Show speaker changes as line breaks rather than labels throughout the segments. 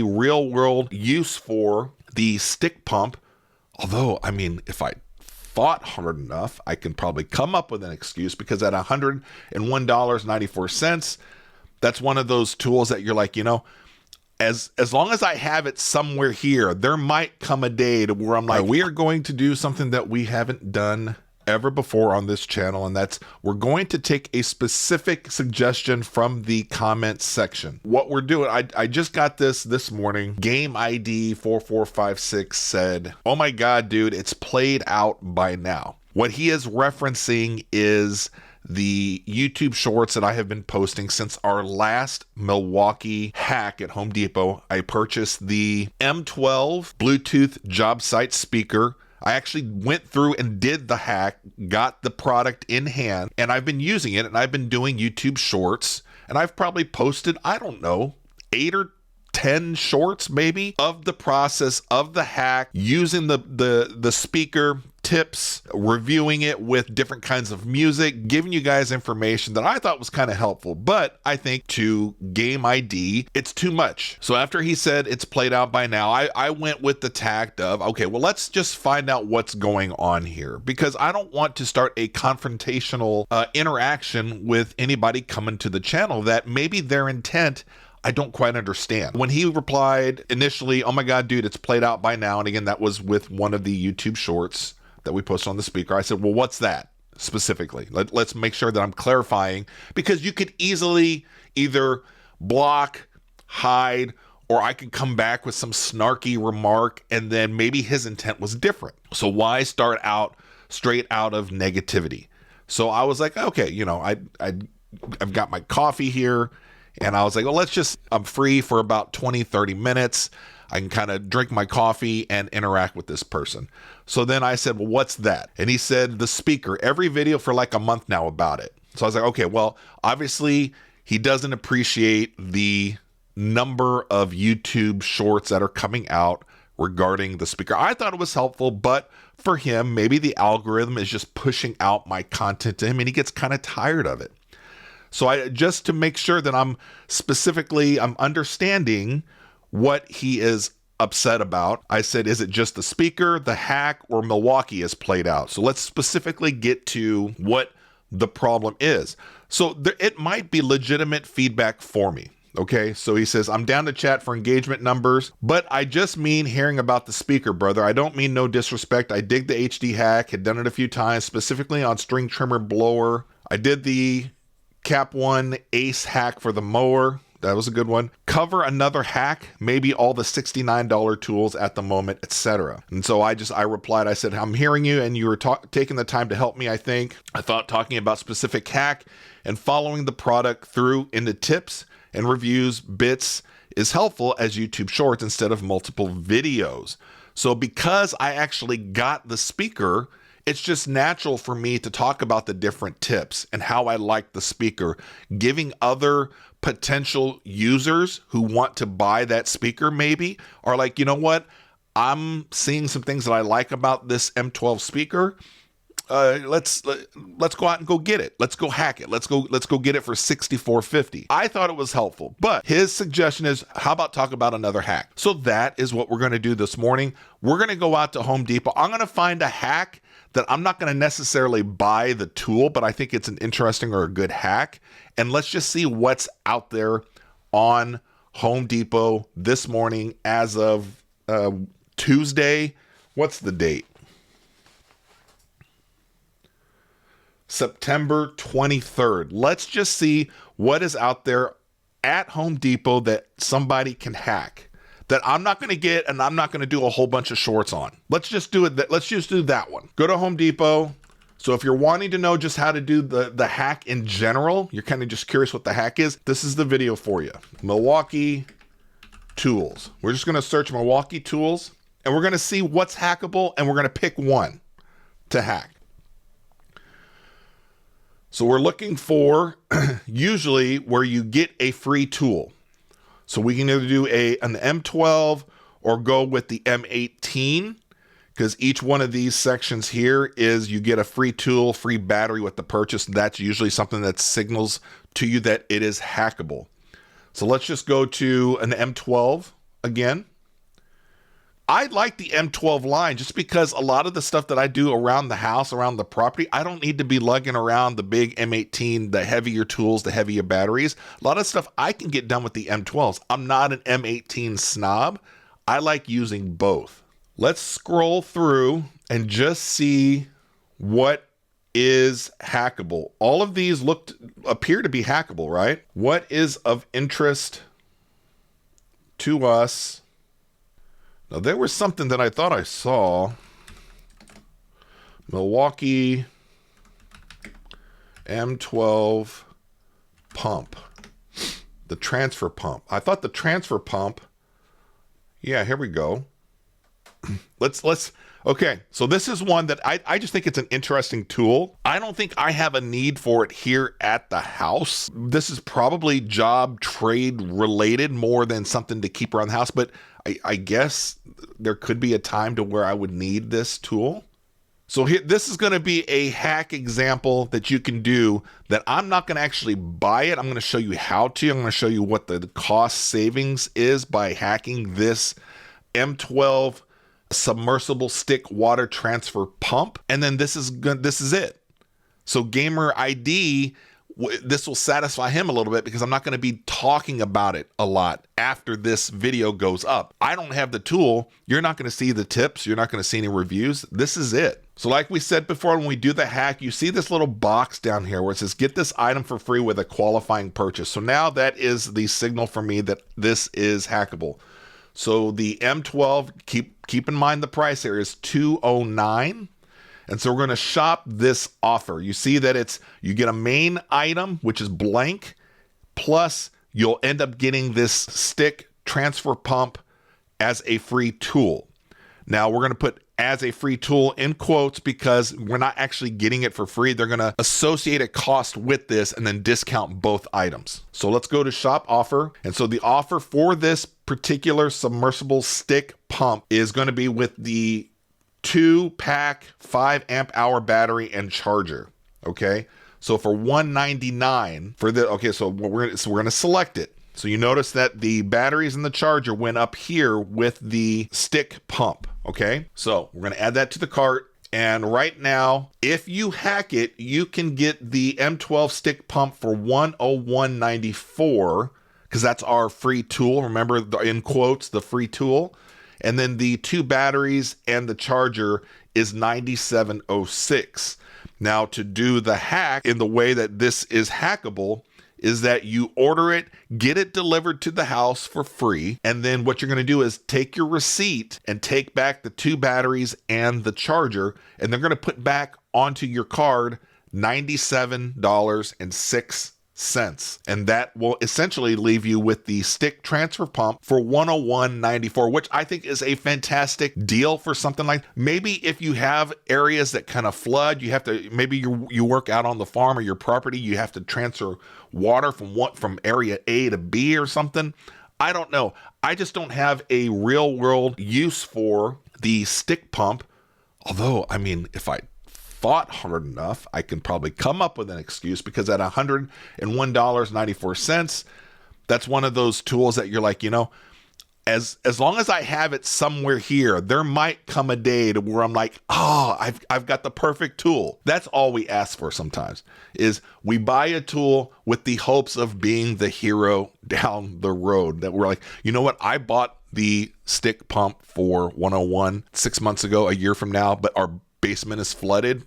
real world use for the stick pump. Although, I mean, if I fought hard enough, I can probably come up with an excuse, because at $101.94, that's one of those tools that you're like, you know, as long as I have it somewhere here, there might come a day to where I'm like, we are going to do something that we haven't done ever before on this channel, and that's we're going to take a specific suggestion from the comment section. What we're doing, I just got this morning. Game ID 4456 said, oh my god, dude, it's played out by now. What he is referencing is the YouTube shorts that I have been posting since our last Milwaukee hack at Home Depot. I purchased the M12 Bluetooth job site speaker. I actually went through and did the hack, got the product in hand, and I've been using it, and I've been doing YouTube shorts, and I've probably posted, I don't know, 8 or 10 shorts maybe of the process of the hack, using the speaker, tips, reviewing it with different kinds of music, giving you guys information that I thought was kind of helpful. But I think to Game ID, it's too much. So after he said it's played out by now, I went with the tact of, okay, well, let's just find out what's going on here, because I don't want to start a confrontational interaction with anybody coming to the channel that maybe their intent I don't quite understand. When he replied initially, oh my god, dude, it's played out by now, and again, that was with one of the YouTube shorts that we posted on the speaker, I said, well, what's that specifically? Let's make sure that I'm clarifying, because you could easily either block, hide, or I could come back with some snarky remark, and then maybe his intent was different. So why start out straight out of negativity? So I was like, okay, you know, I've got my coffee here, and I was like, well, I'm free for about 20, 30 minutes. I can kind of drink my coffee and interact with this person. So then I said, well, what's that? And he said, the speaker, every video for like a month now about it. So I was like, okay, well, obviously he doesn't appreciate the number of YouTube shorts that are coming out regarding the speaker. I thought it was helpful, but for him, maybe the algorithm is just pushing out my content to him and he gets kind of tired of it. So just to make sure that I'm understanding what he is upset about, I said, is it just the speaker, the hack, or Milwaukee is played out? So let's specifically get to what the problem is. So it might be legitimate feedback for me. Okay, so he says, I'm down to chat for engagement numbers, but I just mean hearing about the speaker, brother. I don't mean no disrespect. I dig the HD hack, had done it a few times, specifically on string trimmer blower. I did the Cap 1 Ace hack for the mower. That was a good one. Cover another hack, maybe all the $69 tools at the moment, etc. And so I replied, I said, I'm hearing you, and you were taking the time to help me, I think. I thought talking about specific hack and following the product through into tips and reviews, bits, is helpful as YouTube shorts instead of multiple videos. So because I actually got the speaker, it's just natural for me to talk about the different tips and how I like the speaker, giving other potential users who want to buy that speaker maybe are like, you know what? I'm seeing some things that I like about this M12 speaker. Let's go out and go get it. Let's go hack it. Let's go get it for $64.50. I thought it was helpful, but his suggestion is, how about talk about another hack? So that is what we're going to do this morning. We're going to go out to Home Depot. I'm going to find a hack that I'm not going to necessarily buy the tool, but I think it's an interesting or a good hack. And let's just see what's out there on Home Depot this morning as of Tuesday. What's the date? September 23rd. Let's just see what is out there at Home Depot that somebody can hack, that I'm not going to get and I'm not going to do a whole bunch of shorts on. Let's just do it. Let's just do that one. Go to Home Depot. So if you're wanting to know just how to do the hack in general, you're kind of just curious what the hack is, this is the video for you. Milwaukee tools. We're just going to search Milwaukee tools and we're going to see what's hackable and we're going to pick one to hack. So we're looking for usually where you get a free tool. So we can either do an M12 or go with the M18, because each one of these sections here is you get a free tool, free battery with the purchase. That's usually something that signals to you that it is hackable. So let's just go to an M12 again. I like the M12 line just because a lot of the stuff that I do around the house, around the property, I don't need to be lugging around the big M18, the heavier tools, the heavier batteries. A lot of stuff I can get done with the M12s. I'm not an M18 snob. I like using both. Let's scroll through and just see what is hackable. All of these appear to be hackable, right? What is of interest to us? Now, there was something that I thought I saw. Milwaukee M12 pump. The transfer pump. I thought the transfer pump. Yeah, here we go. Okay, so this is one that I just think it's an interesting tool. I don't think I have a need for it here at the house. This is probably job trade related more than something to keep around the house, but I guess there could be a time to where I would need this tool. So here, this is going to be a hack example that you can do that I'm not going to actually buy it. I'm going to show you how to. I'm going to show you what the cost savings is by hacking this M12 submersible stick water transfer pump. And then this is it. So Gamer ID, this will satisfy him a little bit because I'm not going to be talking about it a lot after this video goes up. I don't have the tool. You're not going to see the tips. You're not going to see any reviews. This is it. So like we said before, when we do the hack, you see this little box down here where it says, get this item for free with a qualifying purchase. So now that is the signal for me that this is hackable. So the M12, keep in mind the price here is $209. And so we're going to shop this offer. You see that you get a main item, which is blank, plus you'll end up getting this stick transfer pump as a free tool. Now we're going to put as a free tool in quotes because we're not actually getting it for free. They're going to associate a cost with this and then discount both items. So let's go to shop offer. And so the offer for this particular submersible stick pump is going to be with the 2-pack 5 amp hour battery and charger. Okay. So for $199 for so we're going to select it. So you notice that the batteries and the charger went up here with the stick pump. Okay. So we're going to add that to the cart. And right now, if you hack it, you can get the M12 stick pump for $101.94 because that's our free tool. Remember, in quotes, the free tool. And then the 2 batteries and the charger is $97.06. Now, to do the hack in the way that this is hackable is that you order it, get it delivered to the house for free, and then what you're going to do is take your receipt and take back the 2 batteries and the charger, and they're going to put back onto your card $97.06. And that will essentially leave you with the stick transfer pump for $101.94, which I think is a fantastic deal for something like maybe if you have areas that kind of flood, you have to maybe you work out on the farm or your property, you have to transfer water from area A to B or something. I don't know. I just don't have a real world use for the stick pump. Although, I mean, if I thought hard enough, I can probably come up with an excuse because at $101.94, that's one of those tools that you're like, as long as I have it somewhere here, there might come a day to where I'm like, oh, I've got the perfect tool. That's all we ask for sometimes is we buy a tool with the hopes of being the hero down the road that we're like, you know what? I bought the stick pump for $101 6 months ago, a year from now, but our basement is flooded.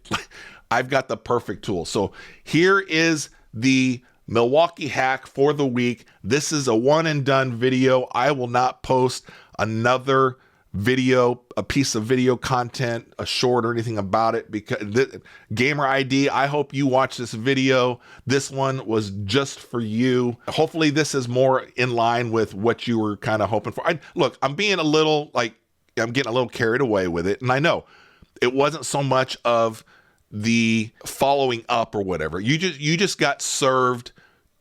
I've got the perfect tool. So here is the Milwaukee hack for the week. This is a one and done video. I will not post another video, a piece of video content, a short or anything about it because Gamer ID, I hope you watch this video. This one was just for you. Hopefully this is more in line with what you were kind of hoping for. Look, I'm getting a little carried away with it. And I know it wasn't so much of the following up or whatever. You just got served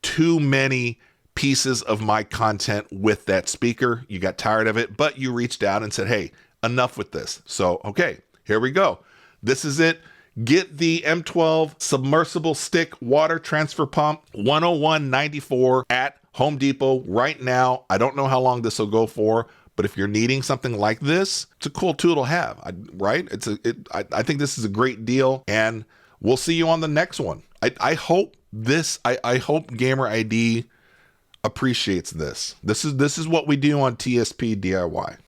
too many pieces of my content with that speaker. You got tired of it, but you reached out and said, hey, enough with this. So, okay, here we go. This is it. Get the M12 submersible stick water transfer pump, $101.94 at Home Depot right now. I don't know how long this will go for, But if you're needing something like this, it's a cool tool to have, right? I think this is a great deal, and we'll see you on the next one. I hope Gamer ID appreciates this. This is what we do on TSP DIY.